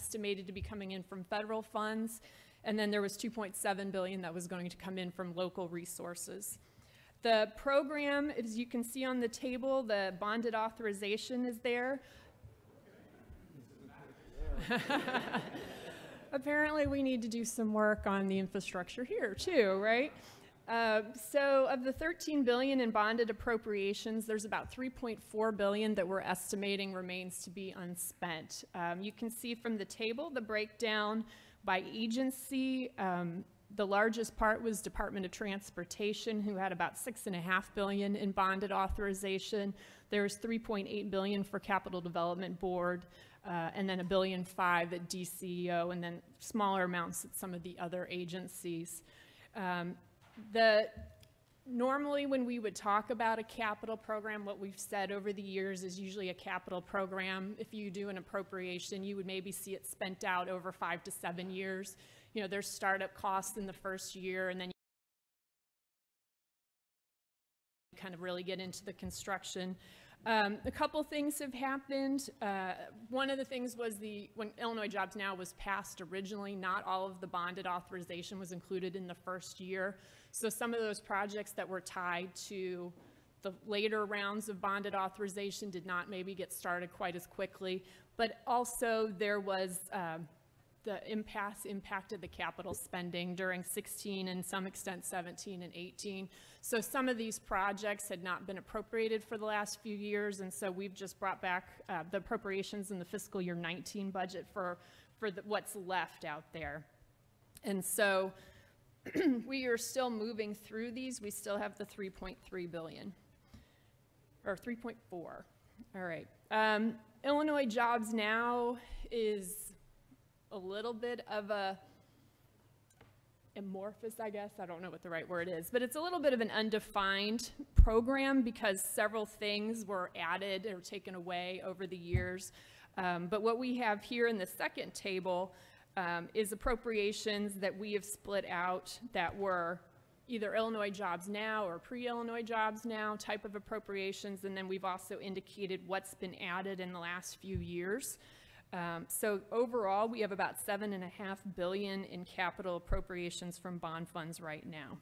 estimated to be coming in from federal funds, and then there was $2.7 billion that was going to come in from local resources. The program, as you can see on the table, the bonded authorization is there. Apparently we need to do some work on the infrastructure here too, right? So of the $13 billion in bonded appropriations, there's about $3.4 billion that we're estimating remains to be unspent. You can see from the table the breakdown by agency. The largest part was Department of Transportation, who had about $6.5 billion in bonded authorization. There's $3.8 billion for Capital Development Board, and then $1.5 billion at DCEO, and then smaller amounts at some of the other agencies. Normally when we would talk about a capital program, what we've said over the years is usually a capital program, if you do an appropriation, you would maybe see it spent out over 5 to 7 years. You know, there's startup costs in the first year, and then you kind of really get into the construction. A couple things have happened. One of the things was when Illinois Jobs Now was passed originally, not all of the bonded authorization was included in the first year. So some of those projects that were tied to the later rounds of bonded authorization did not maybe get started quite as quickly. But also there was the impasse impacted the capital spending during 16 and some extent 17 and 18. So some of these projects had not been appropriated for the last few years, and so we've just brought back the appropriations in the fiscal year 19 budget for what's left out there. And so we are still moving through these. We still have the $3.3 billion, or 3.4. All right. Illinois Jobs Now is a little bit of a amorphous, I guess. I don't know what the right word is, but it's a little bit of an undefined program because several things were added or taken away over the years. But what we have here in the second table is appropriations that we have split out that were either Illinois Jobs Now or pre-Illinois Jobs Now type of appropriations, and then we've also indicated what's been added in the last few years. So overall, we have about $7.5 billion in capital appropriations from bond funds right now.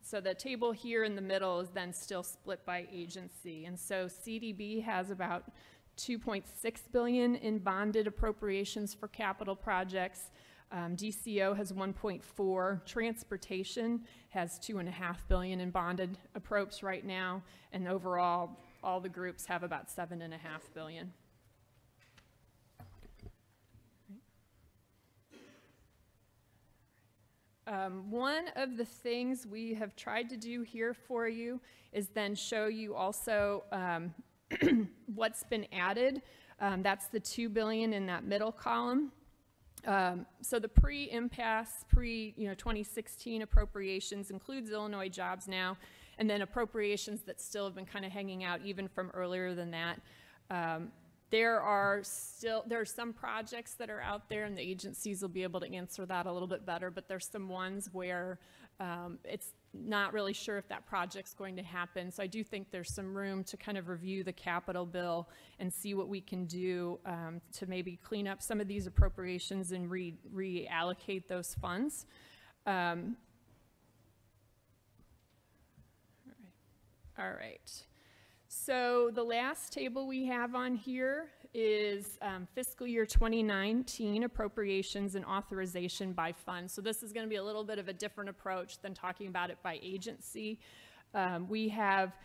So the table here in the middle is then still split by agency, and so CDB has about $2.6 billion in bonded appropriations for capital projects. DCO has 1.4. Transportation has $2.5 billion in bonded appropes right now, and overall, all the groups have about $7.5 billion. One of the things we have tried to do here for you is then show you also what's been added. That's the $2 billion in that middle column. So the pre-impasse, pre-2016 appropriations includes Illinois Jobs Now, and then appropriations that still have been kind of hanging out even from earlier than that. There are some projects that are out there, and the agencies will be able to answer that a little bit better, but there's some ones where it's not really sure if that project's going to happen. So I do think there's some room to kind of review the capital bill and see what we can do to maybe clean up some of these appropriations and reallocate those funds. All right. So the last table we have on here is fiscal year 2019 appropriations and authorization by fund. So this is going to be a little bit of a different approach than talking about it by agency. We have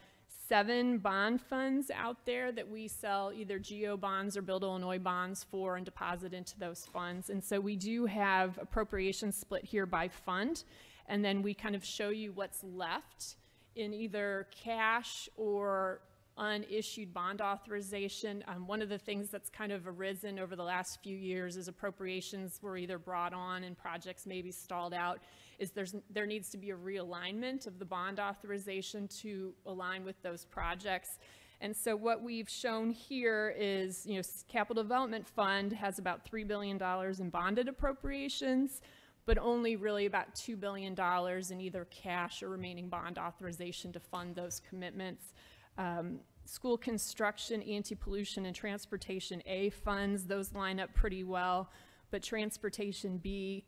7 bond funds out there that we sell either GO bonds or Build Illinois bonds for and deposit into those funds. And so we do have appropriations split here by fund, and then we kind of show you what's left in either cash or unissued bond authorization. One of the things that's kind of arisen over the last few years is appropriations were either brought on and projects maybe stalled out, is there needs to be a realignment of the bond authorization to align with those projects. And so what we've shown here is, Capital Development Fund has about $3 billion in bonded appropriations, but only really about $2 billion in either cash or remaining bond authorization to fund those commitments. School construction, anti-pollution, and transportation A funds, those line up pretty well, but transportation B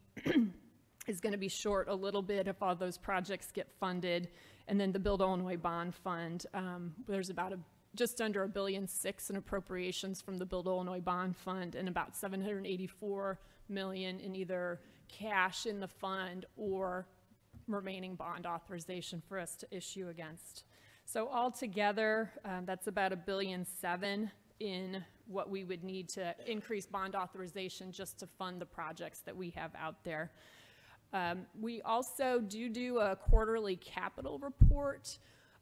is going to be short a little bit if all those projects get funded. And then the Build Illinois Bond Fund, there's about just under $1.6 billion in appropriations from the Build Illinois Bond Fund, and about $784 million in either cash in the fund or remaining bond authorization for us to issue against. So altogether, that's about $1.7 billion in what we would need to increase bond authorization just to fund the projects that we have out there. We also do a quarterly capital report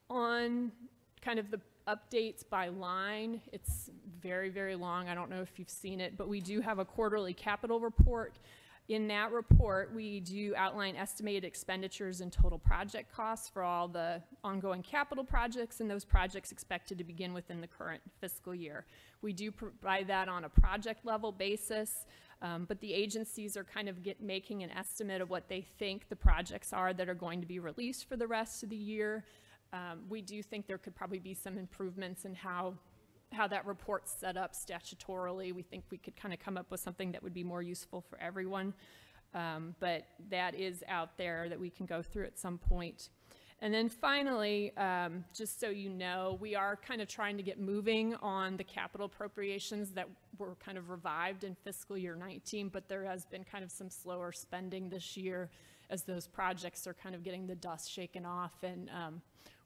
on kind of the updates by line. It's very, very long. I don't know if you've seen it, but we do have a quarterly capital report. In that report, we do outline estimated expenditures and total project costs for all the ongoing capital projects and those projects expected to begin within the current fiscal year. We do provide that on a project level basis, but the agencies are kind of making an estimate of what they think the projects are that are going to be released for the rest of the year. We do think there could probably be some improvements in how that report's set up statutorily. We think we could kind of come up with something that would be more useful for everyone. But that is out there that we can go through at some point. And then finally, just so you know, we are kind of trying to get moving on the capital appropriations that were kind of revived in fiscal year 19, but there has been kind of some slower spending this year as those projects are kind of getting the dust shaken off, and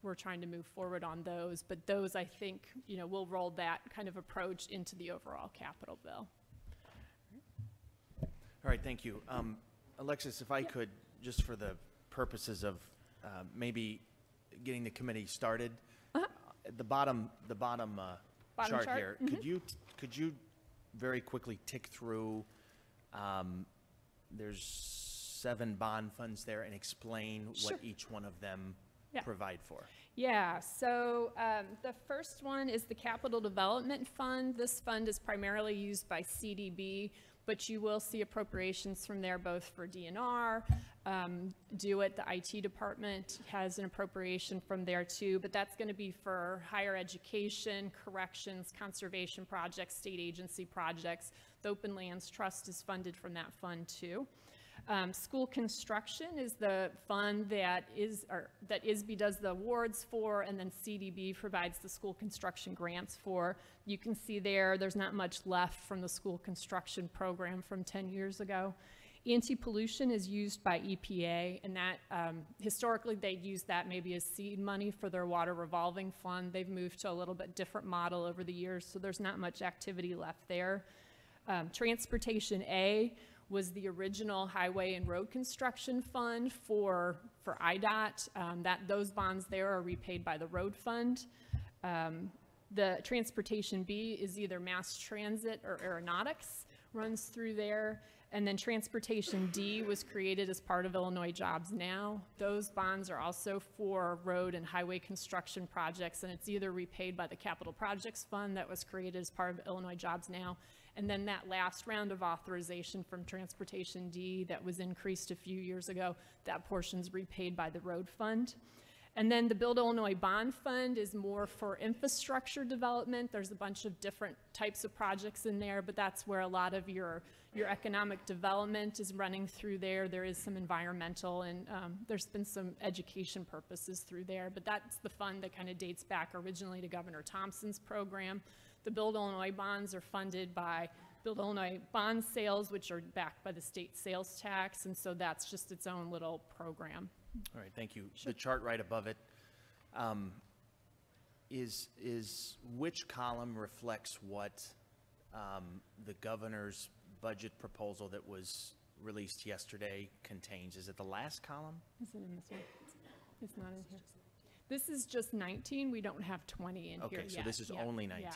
we're trying to move forward on those. But those, I think, we'll roll that kind of approach into the overall capital bill. All right, thank you. Alexis, if I could, just for the purposes of maybe getting the committee started, the bottom chart here, could you very quickly tick through, there's 7 bond funds there, and explain what each one of them provide for? Yeah, so the first one is the Capital Development Fund. This fund is primarily used by CDB, but you will see appropriations from there both for DNR, DeWitt, the IT department has an appropriation from there too, but that's going to be for higher education, corrections, conservation projects, state agency projects. The Open Lands Trust is funded from that fund too. School construction is the fund that ISB does the awards for, and then CDB provides the school construction grants for. You can see there's not much left from the school construction program from 10 years ago. Anti-pollution is used by EPA, and that historically they'd use that maybe as seed money for their water revolving fund. They've moved to a little bit different model over the years, so there's not much activity left there. Transportation A was the original highway and road construction fund for IDOT. Those bonds there are repaid by the road fund. The Transportation B is either mass transit or aeronautics, runs through there. And then Transportation D was created as part of Illinois Jobs Now. Those bonds are also for road and highway construction projects, and it's either repaid by the Capital Projects Fund that was created as part of Illinois Jobs Now, and then that last round of authorization from Transportation D that was increased a few years ago, that portion's repaid by the road fund. And then the Build Illinois Bond Fund is more for infrastructure development. There's a bunch of different types of projects in there, but that's where a lot of your economic development is running through there. There is some environmental, and there's been some education purposes through there, but that's the fund that kind of dates back originally to Governor Thompson's program. The Build Illinois bonds are funded by Build Illinois bond sales, which are backed by the state sales tax, and so that's just its own little program. All right, thank you. Sure. The chart right above it is which column reflects what the governor's budget proposal that was released yesterday contains? Is it the last column? Is it in this one? It's not in here. This is just 19. We don't have 20 in here yet. Okay, so this is only 19.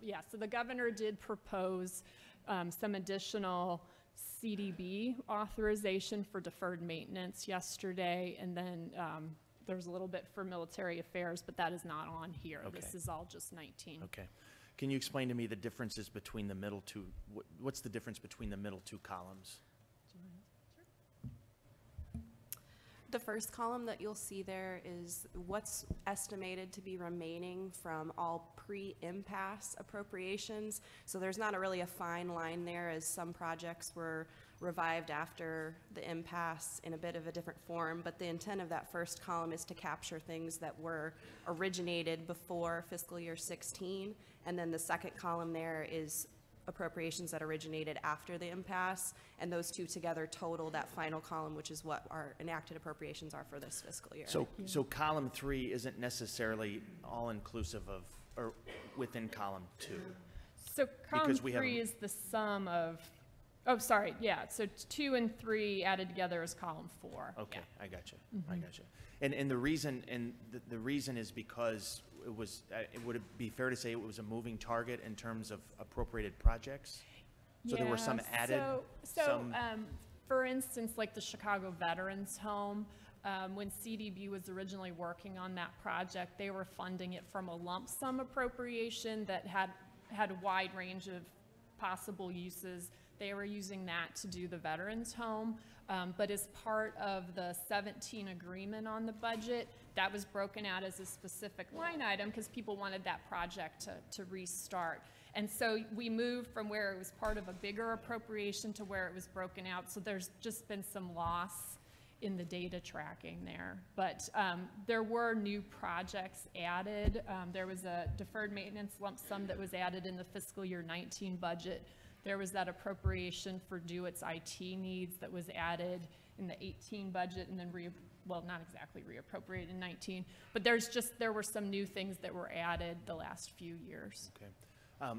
Yeah, so the governor did propose some additional CDB authorization for deferred maintenance yesterday, and then there's a little bit for military affairs, but that is not on here. Okay. This is all just 19. Okay. Can you explain to me the differences between the middle two? What's the difference between the middle two columns? The first column that you'll see there is what's estimated to be remaining from all pre-impasse appropriations. So there's not really a fine line there, as some projects were revived after the impasse in a bit of a different form, but the intent of that first column is to capture things that were originated before fiscal year 16, and then the second column there is appropriations that originated after the impasse, and those two together total that final column, which is what our enacted appropriations are for this fiscal year. So column 3 isn't necessarily all inclusive of, or within column 2. So column 3 is the sum of, oh, sorry, yeah, so 2 and 3 added together is column 4. Okay, yeah. I got you, I got you. And the reason, the reason is because it was, would it be fair to say it was a moving target in terms of appropriated projects? So there were some added, for instance, like the Chicago Veterans Home, when CDB was originally working on that project, they were funding it from a lump sum appropriation that had a wide range of possible uses. They were using that to do the Veterans Home, but as part of the 17 agreement on the budget, that was broken out as a specific line item because people wanted that project to restart. And so we moved from where it was part of a bigger appropriation to where it was broken out. So there's just been some loss in the data tracking there. But there were new projects added. There was a deferred maintenance lump sum that was added in the fiscal year 19 budget. There was that appropriation for DO-IT's IT needs that was added in the 18 budget and then well, not exactly reappropriated in 19, but there were some new things that were added the last few years. Okay.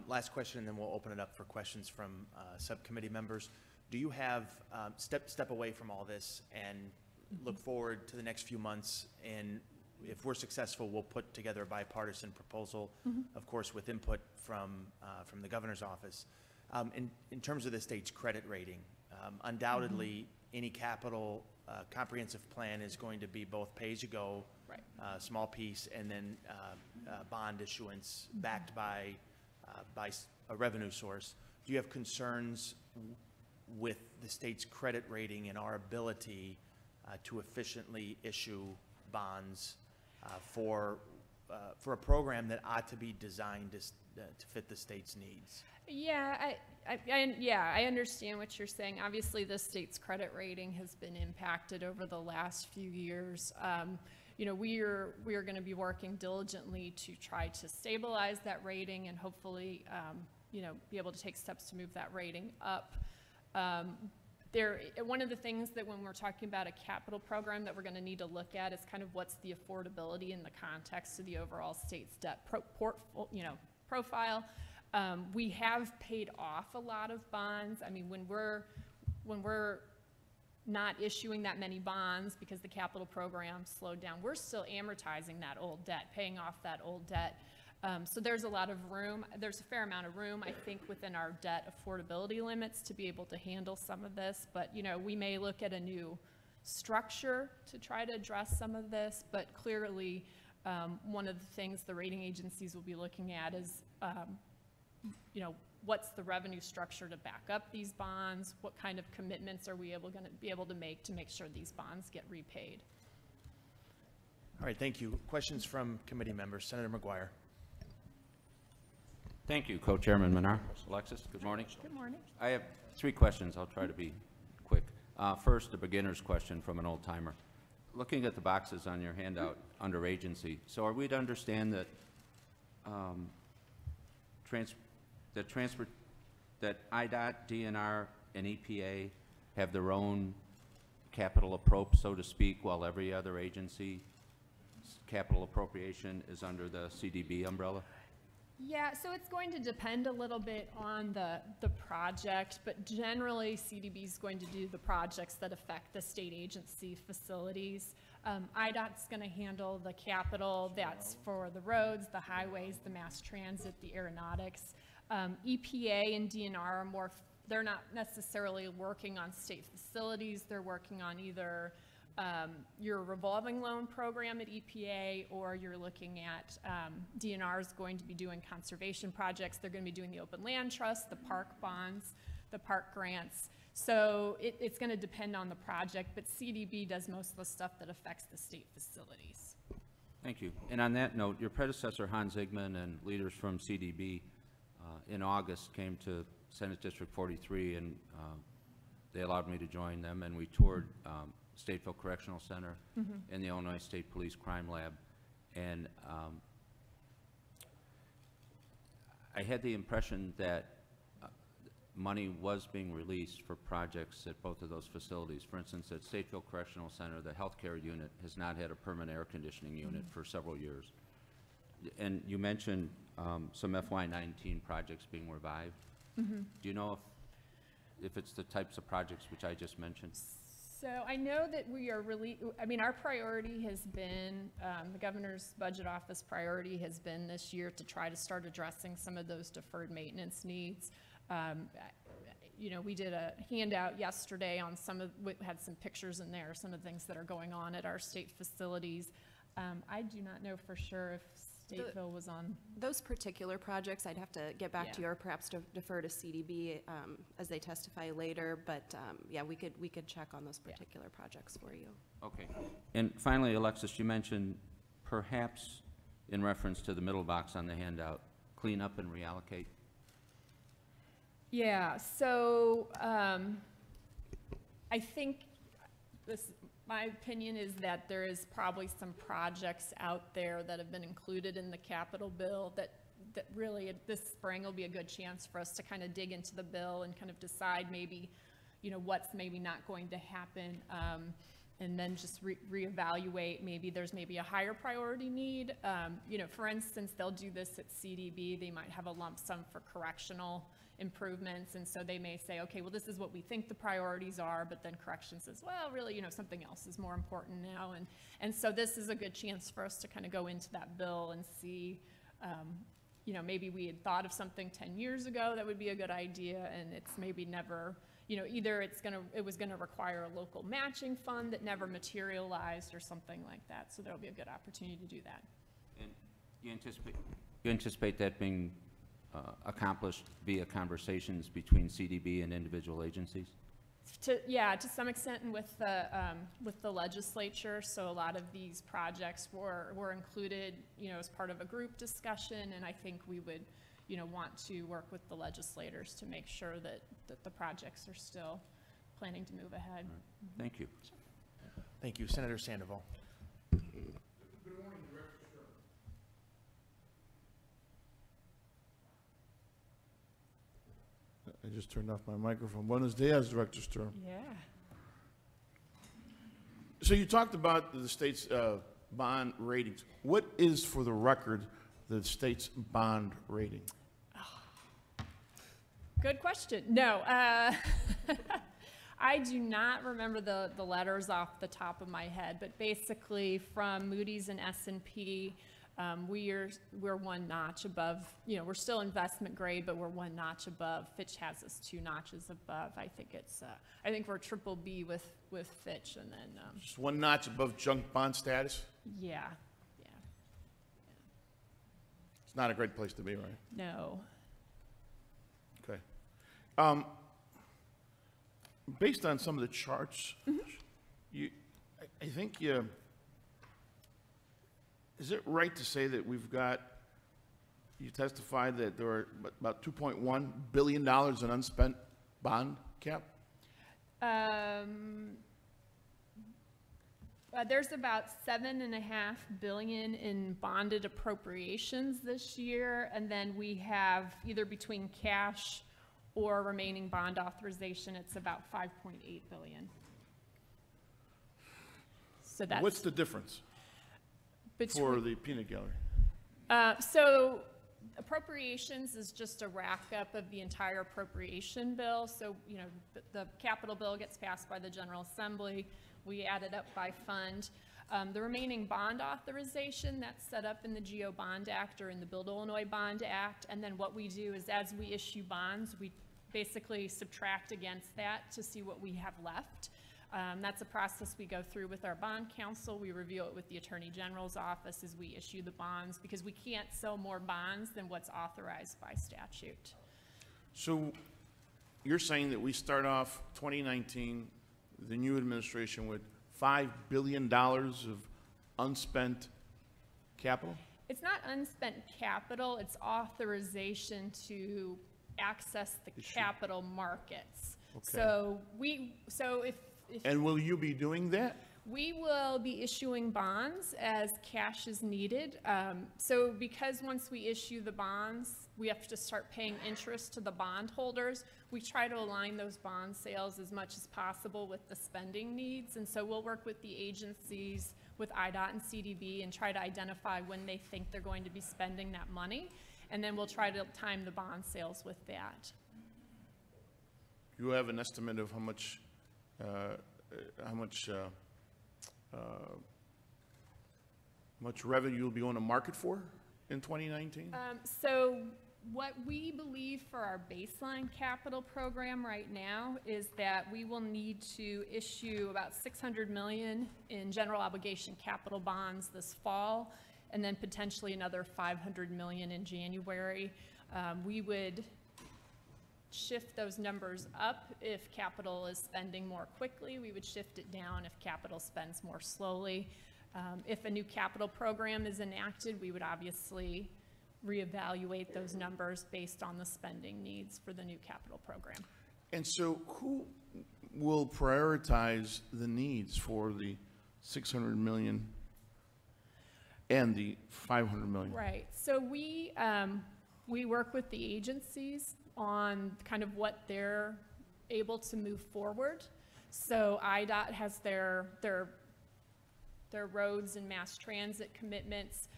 Last question, and then we'll open it up for questions from subcommittee members. Do you have, step away from all this and look forward to the next few months, and if we're successful, we'll put together a bipartisan proposal, of course, with input from the governor's office. In terms of the state's credit rating, undoubtedly, any capital comprehensive plan is going to be both pay-as-you-go, right. Small piece, and then bond issuance backed by a revenue source. Do you have concerns with the state's credit rating and our ability to efficiently issue bonds for a program that ought to be designed to fit the state's needs? Yeah, I understand what you're saying. Obviously, the state's credit rating has been impacted over the last few years. You know, we are going to be working diligently to try to stabilize that rating and hopefully, you know, be able to take steps to move that rating up. One of the things that when we're talking about a capital program that we're going to need to look at is kind of what's the affordability in the context of the overall state's debt profile. We have paid off a lot of bonds. I mean, when we're not issuing that many bonds because the capital program slowed down, we're still amortizing that old debt, paying off that old debt. So there's a lot of room. There's a fair amount of room, I think, within our debt affordability limits to be able to handle some of this. But, you know, we may look at a new structure to try to address some of this. But clearly, one of the things the rating agencies will be looking at is, you know, what's the revenue structure to back up these bonds? What kind of commitments are we going to be able to make sure these bonds get repaid? All right, thank you. Questions from committee members. Senator McGuire. Thank you, Co-Chairman Menard. Alexis, good morning. Good morning. I have 3 questions. I'll try to be quick. First, a beginner's question from an old timer. Looking at the boxes on your handout under agency, so are we to understand that that IDOT, DNR, and EPA have their own capital so to speak, while every other agency capital appropriation is under the CDB umbrella? Yeah, so it's going to depend a little bit on the project, but generally CDB is going to do the projects that affect the state agency facilities. IDOT's going to handle the capital that's for the roads, the highways, the mass transit, the aeronautics. EPA and DNR are more, they're not necessarily working on state facilities. They're working on either your revolving loan program at EPA, or you're looking at DNR is going to be doing conservation projects. They're going to be doing the open land trust, the park bonds, the park grants. So it's going to depend on the project, but CDB does most of the stuff that affects the state facilities. Thank you. And on that note, your predecessor, Hans Zygman, and leaders from CDB in August came to Senate District 43, and they allowed me to join them, and we toured Stateville Correctional Center and the Illinois State Police Crime Lab. And I had the impression that money was being released for projects at both of those facilities. For instance, at Stateville Correctional Center, the healthcare unit has not had a permanent air conditioning unit for several years. And you mentioned some FY19 projects being revived. Do you know if it's the types of projects which I just mentioned? So I know that we are really, I mean, our priority has been, the governor's budget office priority has been this year to try to start addressing some of those deferred maintenance needs. You know, we did a handout yesterday on some of, had some pictures in there, some of the things that are going on at our state facilities. I do not know for sure if Stateville was on. Those particular projects, I'd have to get back to you, or perhaps to defer to CDB as they testify later, but yeah, we could check on those particular projects for you. Okay. And finally, Alexis, you mentioned perhaps in reference to the middle box on the handout, clean up and reallocate. Yeah, so I think my opinion is that there is probably some projects out there that have been included in the capital bill that really this spring will be a good chance for us to kind of dig into the bill and kind of decide maybe, you know, what's maybe not going to happen, and then just reevaluate. Maybe there's maybe a higher priority need. You know, for instance, they'll do this at CDB. They might have a lump sum for correctional improvements, and so they may say, okay, well, this is what we think the priorities are, but then correction says, well, really, you know, something else is more important now, and so this is a good chance for us to kind of go into that bill and see, you know, maybe we had thought of something 10 years ago that would be a good idea, and it's maybe never, you know, either it was gonna require a local matching fund that never materialized or something like that, so there'll be a good opportunity to do that. And you anticipate that being accomplished via conversations between CDB and individual agencies? Yeah, to some extent, and with the legislature. So a lot of these projects were included, you know, as part of a group discussion, and I think we would, you know, want to work with the legislators to make sure that the projects are still planning to move ahead. Right. Thank you. Sure. Thank you, Senator Sandoval. I just turned off my microphone. Buenos dias, Director Strum. Yeah. So you talked about the state's bond ratings. What is, for the record, the state's bond rating? Good question. No, I do not remember the letters off the top of my head, but basically from Moody's and S&P, we're one notch above, you know, we're still investment grade, but we're one notch above. Fitch has us 2 notches above. I think it's, I think we're triple B with Fitch, and then. Just 1 notch above junk bond status? Yeah. It's not a great place to be, right? No. Okay. Based on some of the charts, I think is it right to say that we've got, you testified that there are about $2.1 billion in unspent bond cap? There's about $7.5 billion in bonded appropriations this year, and then we have either between cash or remaining bond authorization, it's about $5.8 billion. So that's. What's the difference for the peanut gallery? So appropriations is just a rack up of the entire appropriation bill. So, you know, the capital bill gets passed by the General Assembly. We add it up by fund. The remaining bond authorization, that's set up in the GO Bond Act or in the Build Illinois Bond Act. And then what we do is as we issue bonds, we basically subtract against that to see what we have left. That's a process we go through with our bond counsel. We review it with the Attorney General's office as we issue the bonds, because we can't sell more bonds than what's authorized by statute. So you're saying that we start off 2019, the new administration, with $5 billion of unspent capital? It's not unspent capital, it's authorization to access the capital markets. Okay. So if And will you be doing that? we will be issuing bonds as cash is needed. So because once we issue the bonds, we have to start paying interest to the bondholders. We try to align those bond sales as much as possible with the spending needs. And so we'll work with the agencies, with IDOT and CDB, and try to identify when they think they're going to be spending that money. And then we'll try to time the bond sales with that. You have an estimate of how much revenue you'll be on the market for in 2019? So what we believe for our baseline capital program right now is that we will need to issue about $600 million in general obligation capital bonds this fall, and then potentially another $500 million in January. We would shift those numbers up if capital is spending more quickly. We would shift it down if capital spends more slowly. If a new capital program is enacted, we would obviously reevaluate those numbers based on the spending needs for the new capital program. And so who will prioritize the needs for the $600 million and the $500 million? Right. So we work with the agencies on kind of what they're able to move forward. So IDOT has their roads and mass transit commitments.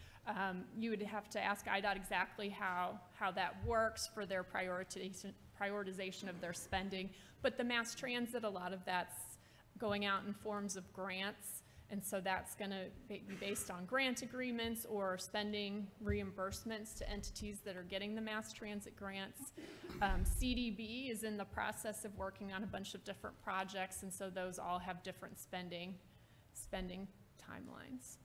You would have to ask IDOT exactly how that works for their prioritization of their spending. But the mass transit, a lot of that's going out in forms of grants. And so that's going to be based on grant agreements or spending reimbursements to entities that are getting the mass transit grants. CDB is in the process of working on a bunch of different projects, and so those all have different spending timelines.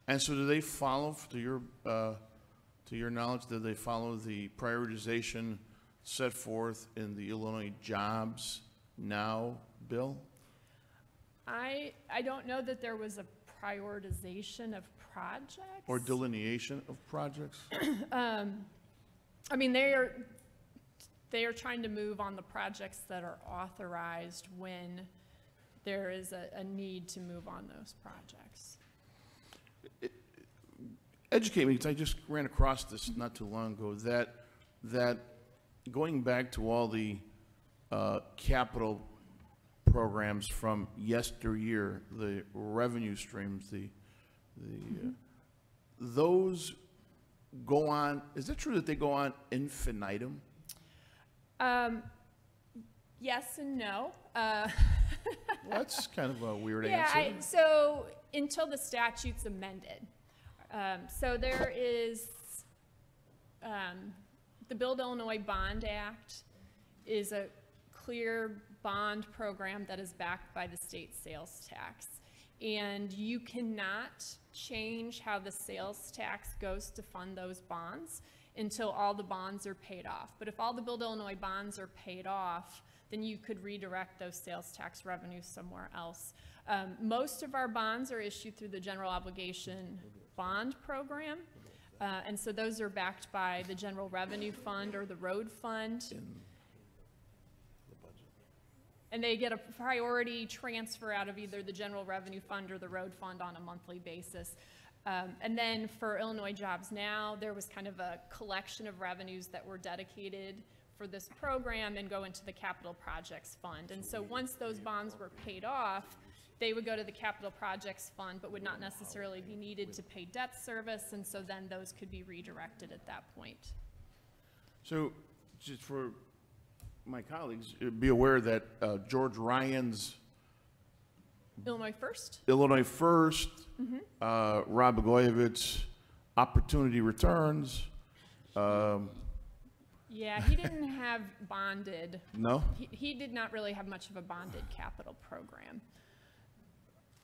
And so do they follow, to your knowledge, do they follow the prioritization set forth in the Illinois Jobs Now bill? I don't know that there was a prioritization of projects. Or delineation of projects? I mean, they are trying to move on the projects that are authorized when there is a need to move on those projects. Educate me, because I just ran across this not too long ago, that going back to all the capital programs from yesteryear, the revenue streams, those go on, is it true that they go on infinitum? Yes and no. Well, that's kind of a weird Yeah, answer. so until the statute's amended. So there is, the Build Illinois Bond Act is a clear bond program that is backed by the state sales tax. And you cannot change how the sales tax goes to fund those bonds until all the bonds are paid off. But if all the Build Illinois bonds are paid off, then you could redirect those sales tax revenues somewhere else. Most of our bonds are issued through the general obligation bond program. And so those are backed by the general revenue fund or the road fund. And they get a priority transfer out of either the general revenue fund or the road fund on a monthly basis. And then for Illinois Jobs Now, there was kind of a collection of revenues that were dedicated for this program and go into the capital projects fund. And so once those bonds were paid off, they would go to the capital projects fund, but would not necessarily be needed to pay debt service. And so then those could be redirected at that point. So just for my colleagues, be aware that George Ryan's Illinois First? Illinois First, Rob Blagojevich, Opportunity Returns. Yeah, he didn't have bonded. No? He did not really have much of a bonded capital program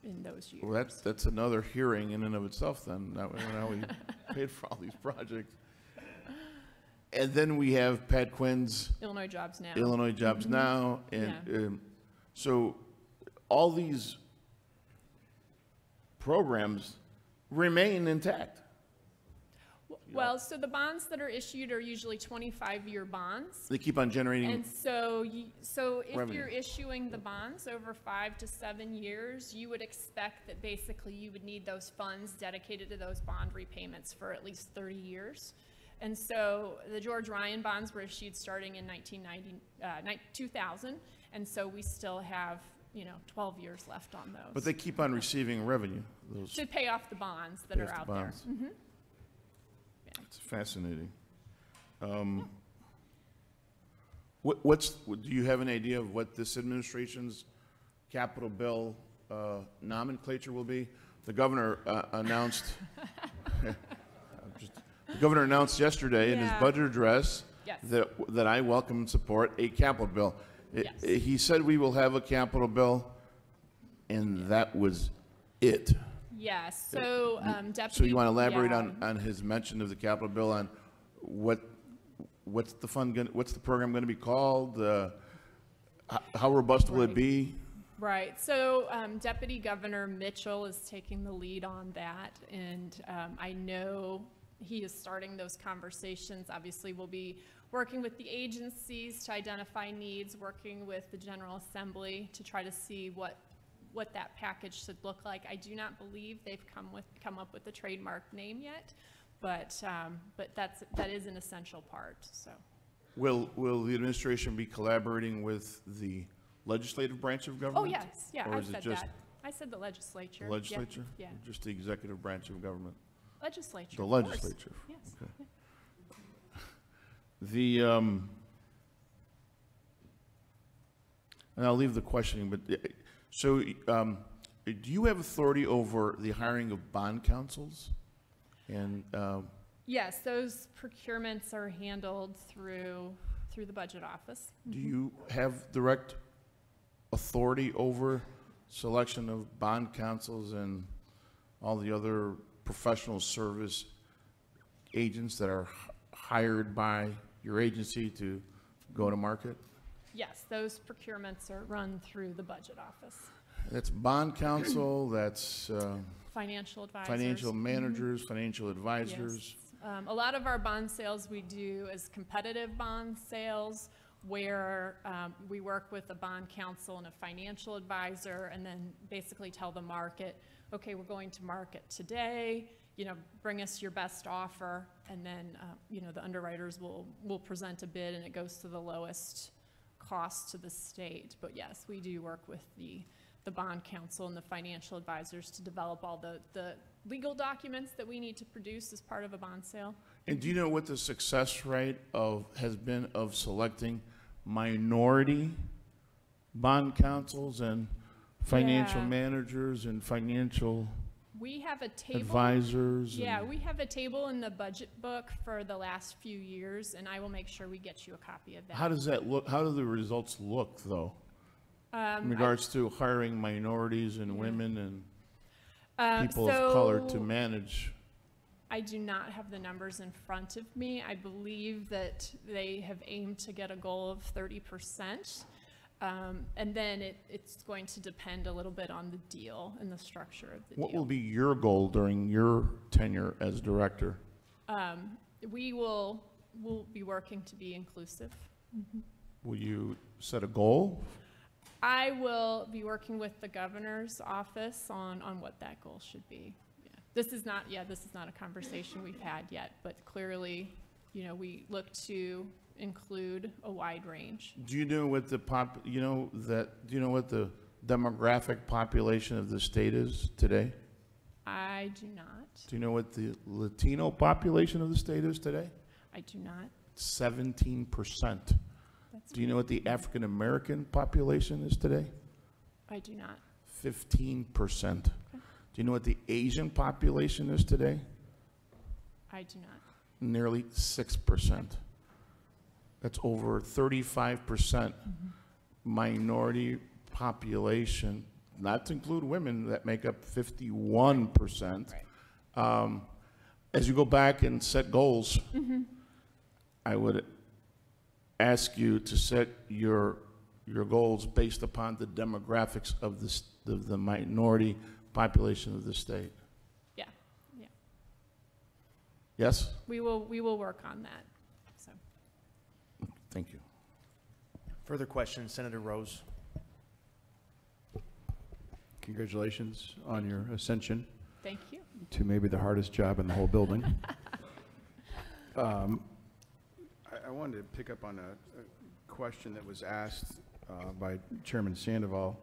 in those years. Well, that's another hearing in and of itself then, how we paid for all these projects. And then we have Pat Quinn's Illinois Jobs Now. Illinois Jobs Now, and so all these programs remain intact. Well, so the bonds that are issued are usually 25-year bonds. They keep on generating. And so, if revenue. you're issuing the bonds over 5 to 7 years, you would expect that basically you would need those funds dedicated to those bond repayments for at least 30 years. And so the George Ryan bonds were issued starting in 2000, and so we still have 12 years left on those. But they keep on receiving revenue. Those to pay off the bonds that are out there. It's fascinating. Do you have an idea of what this administration's capital bill nomenclature will be? The governor announced. The governor announced yesterday in his budget address that I welcome and support a capital bill. He said we will have a capital bill, and that was it. Yes. So, Deputy. So you want to elaborate on his mention of the capital bill, on what's the program going to be called? How robust will it be? Right. So Deputy Governor Mitchell is taking the lead on that, and I know he is starting those conversations. Obviously, we'll be working with the agencies to identify needs, working with the General Assembly to try to see what that package should look like. I do not believe they've come up with a trademark name yet, but that is an essential part. So, will the administration be collaborating with the legislative branch of government? Oh yes, yeah, I said that. I said the legislature. The legislature? Yeah. Or just the executive branch of government? Legislature. The of legislature. Course. Yes. Okay. Yeah. And I'll leave the questioning, but so do you have authority over the hiring of bond counsels? And yes, those procurements are handled through the budget office. do you have direct authority over selection of bond counsels and all the other professional service agents that are hired by your agency to go to market? Yes, those procurements are run through the budget office. That's bond counsel, that's Financial advisors. financial managers, financial advisors. Yes. A lot of our bond sales we do as competitive bond sales, where we work with a bond counsel and a financial advisor, and then basically tell the market, okay, we're going to market today, bring us your best offer, and then the underwriters will present a bid, and it goes to the lowest cost to the state. But yes, we do work with the bond counsel and the financial advisors to develop all the legal documents that we need to produce as part of a bond sale. And do you know what the success rate has been of selecting minority bond counsels and financial managers and financial We have a table. advisors? Yeah, we have a table in the budget book for the last few years, and I will make sure we get you a copy of that. How does that look? How do the results look, though, in regards to hiring minorities and women and people of color to manage? I do not have the numbers in front of me. I believe that they have aimed to get a goal of 30%. And then it's going to depend a little bit on the deal and the structure of the deal. What will be your goal during your tenure as director? We'll be working to be inclusive. Will you set a goal? I will be working with the governor's office on what that goal should be. Yeah. This is not a conversation we've had yet, but clearly, we look to include a wide range. Do you know what the do you know what the demographic population of the state is today? I do not. Do you know what the Latino population of the state is today? I do not. 17%. That's Do you know what the African American population is today? I do not. 15%. Do you know what the Asian population is today? I do not. Nearly 6%. That's over 35% minority population, not to include women that make up 51%. Right. As you go back and set goals, I would ask you to set your goals based upon the demographics of the minority population of the state. Yeah, yeah. Yes? We will work on that, so. Thank you. Further questions, Senator Rose? Congratulations on your ascension Thank you. to maybe the hardest job in the whole building. I wanted to pick up on a question that was asked by Chairman Sandoval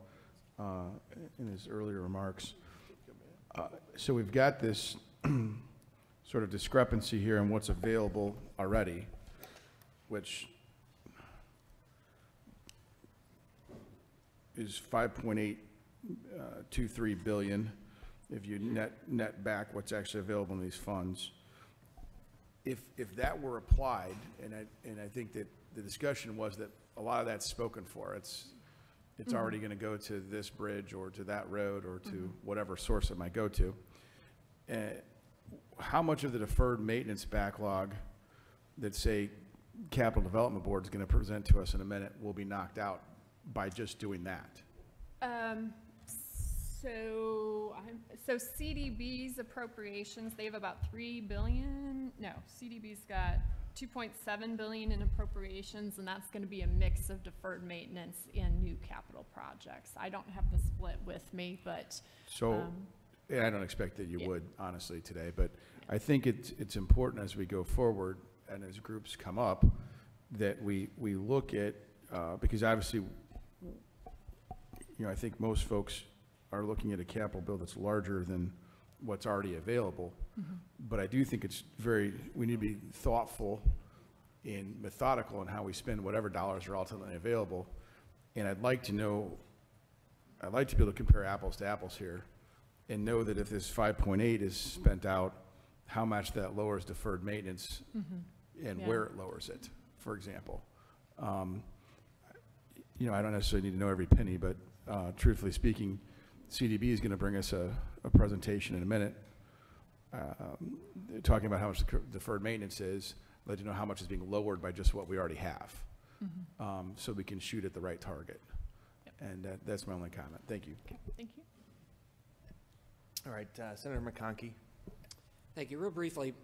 in his earlier remarks. So we've got this sort of discrepancy here in what's available already, which is 5.823 billion if you net back what's actually available in these funds. If that were applied, and I think that the discussion was that a lot of that's spoken for. It's already going to go to this bridge or to that road or to whatever source it might go to. How much of the deferred maintenance backlog that, say, Capital Development Board is going to present to us in a minute will be knocked out by just doing that? So CDB's appropriations, they have about 3 billion. No, CDB's got 2.7 billion in appropriations, and that's going to be a mix of deferred maintenance and new capital projects. I don't have the split with me, but So, and I don't expect that you yeah. would, honestly, today, but I think it's important as we go forward and as groups come up that we look at, because obviously, I think most folks are looking at a capital bill that's larger than what's already available. But I do think we need to be thoughtful and methodical in how we spend whatever dollars are ultimately available. And I'd like to be able to compare apples to apples here and know that if this 5.8 is spent out, how much that lowers deferred maintenance and Yeah. where it lowers it, for example. I don't necessarily need to know every penny, but truthfully speaking, CDB is going to bring us a presentation in a minute talking about how much the deferred maintenance is. I'd like to know how much is being lowered by just what we already have, so we can shoot at the right target. Yep. And that's my only comment. Thank you. okay, thank you. All right, Senator McConkey. Thank you. Real briefly,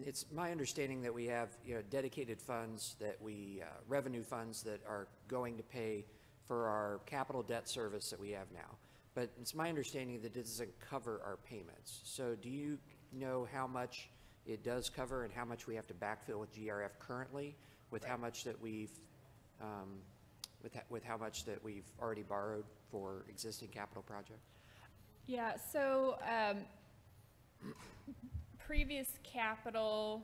it's my understanding that we have dedicated funds revenue funds that are going to pay for our capital debt service that we have now. But it's my understanding that it doesn't cover our payments. So do you know how much it does cover and how much we have to backfill with GRF currently, with how much that we've with how much that we've already borrowed for existing capital projects? Yeah, so previous capital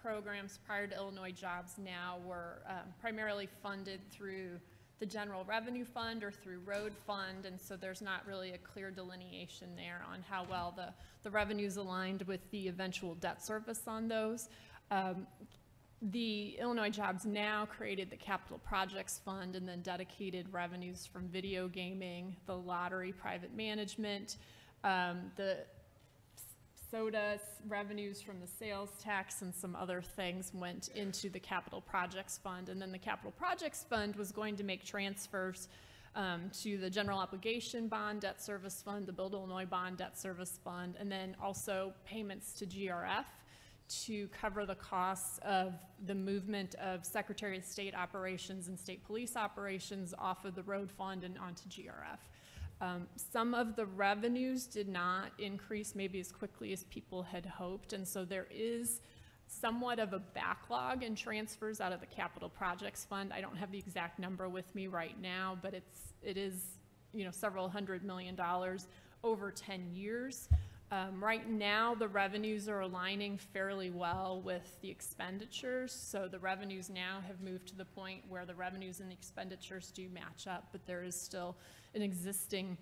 programs prior to Illinois Jobs Now were primarily funded through the general revenue fund or through road fund, and so there's not really a clear delineation there on how well the revenues aligned with the eventual debt service on those. The Illinois Jobs Now created the Capital Projects Fund and then dedicated revenues from video gaming, the lottery, private management, the soda revenues from the sales tax and some other things went into the Capital Projects Fund. And then the Capital Projects Fund was going to make transfers to the General Obligation Bond Debt Service Fund, the Build Illinois Bond Debt Service Fund, and then also payments to GRF to cover the costs of the movement of Secretary of State operations and state police operations off of the road fund and onto GRF. Some of the revenues did not increase maybe as quickly as people had hoped, and so there is somewhat of a backlog in transfers out of the Capital Projects Fund. I don't have the exact number with me right now, but it is several $100 million over 10 years. Right now, the revenues are aligning fairly well with the expenditures, so the revenues now have moved to the point where the revenues and the expenditures do match up, but there is still an existing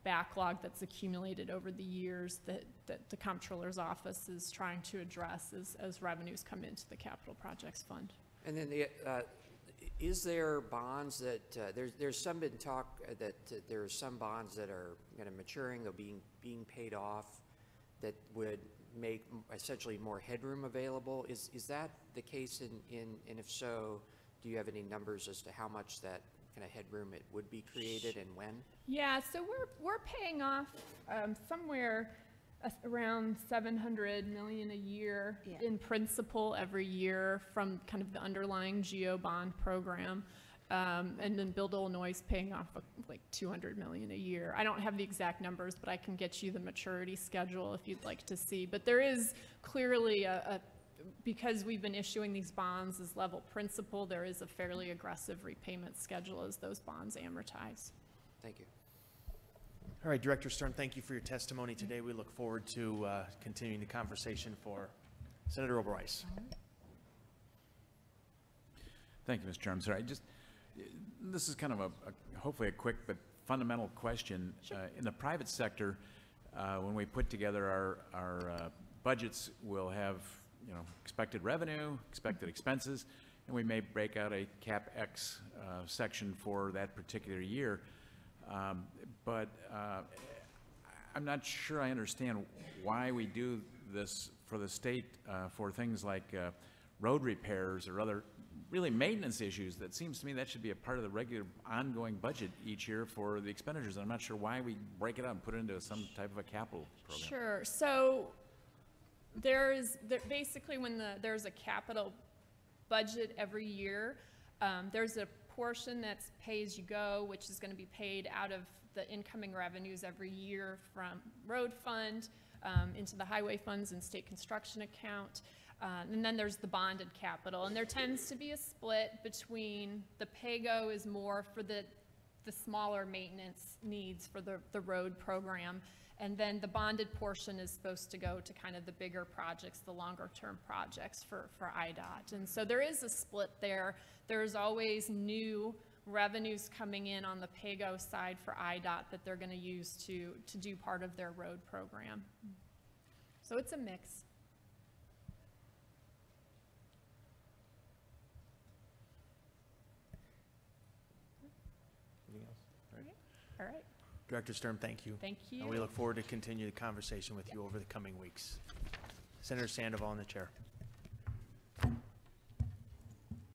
backlog that's accumulated over the years that the Comptroller's office is trying to address as revenues come into the Capital Projects Fund. And then is there bonds that there's some been talk that there's some bonds that are maturing or being paid off that would make essentially more headroom available. Is that the case and if so, do you have any numbers as to how much that kind of headroom it would be created and when? Yeah, so we're paying off somewhere around 700 million a year in principal every year from kind of the underlying GEO bond program. And then Build Illinois is paying off like 200 million a year. I don't have the exact numbers, but I can get you the maturity schedule if you'd like to see. But there is clearly because we've been issuing these bonds as level principal, there is a fairly aggressive repayment schedule as those bonds amortize. Thank you. All right, Director Stern, thank you for your testimony today. We look forward to continuing the conversation for Senator O'Brice. Thank you, Mr. Chairman. Sorry, this is kind of hopefully a quick but fundamental question. In the private sector, when we put together our budgets, we'll have expected revenue, expected expenses, and we may break out a CapEx section for that particular year. But I'm not sure I understand why we do this for the state for things like road repairs or other really maintenance issues. That seems to me that should be a part of the regular ongoing budget each year for the expenditures. I'm not sure why we break it up and put it into some type of a capital program. Sure. So basically when there's a capital budget every year, there's a portion that's pay as you go, which is going to be paid out of the incoming revenues every year from road fund into the highway funds and state construction account. And then there's the bonded capital, and there tends to be a split between the pay-go is more for the smaller maintenance needs for the road program, and then the bonded portion is supposed to go to kind of the bigger projects, the longer-term projects for IDOT. And so there is a split there. There's always new revenues coming in on the pay-go side for IDOT that they're going to use to do part of their road program. So it's a mix. Anything else? All right. Director Stern, thank you. Thank you. And we look forward to continue the conversation with you over the coming weeks. Senator Sandoval in the chair.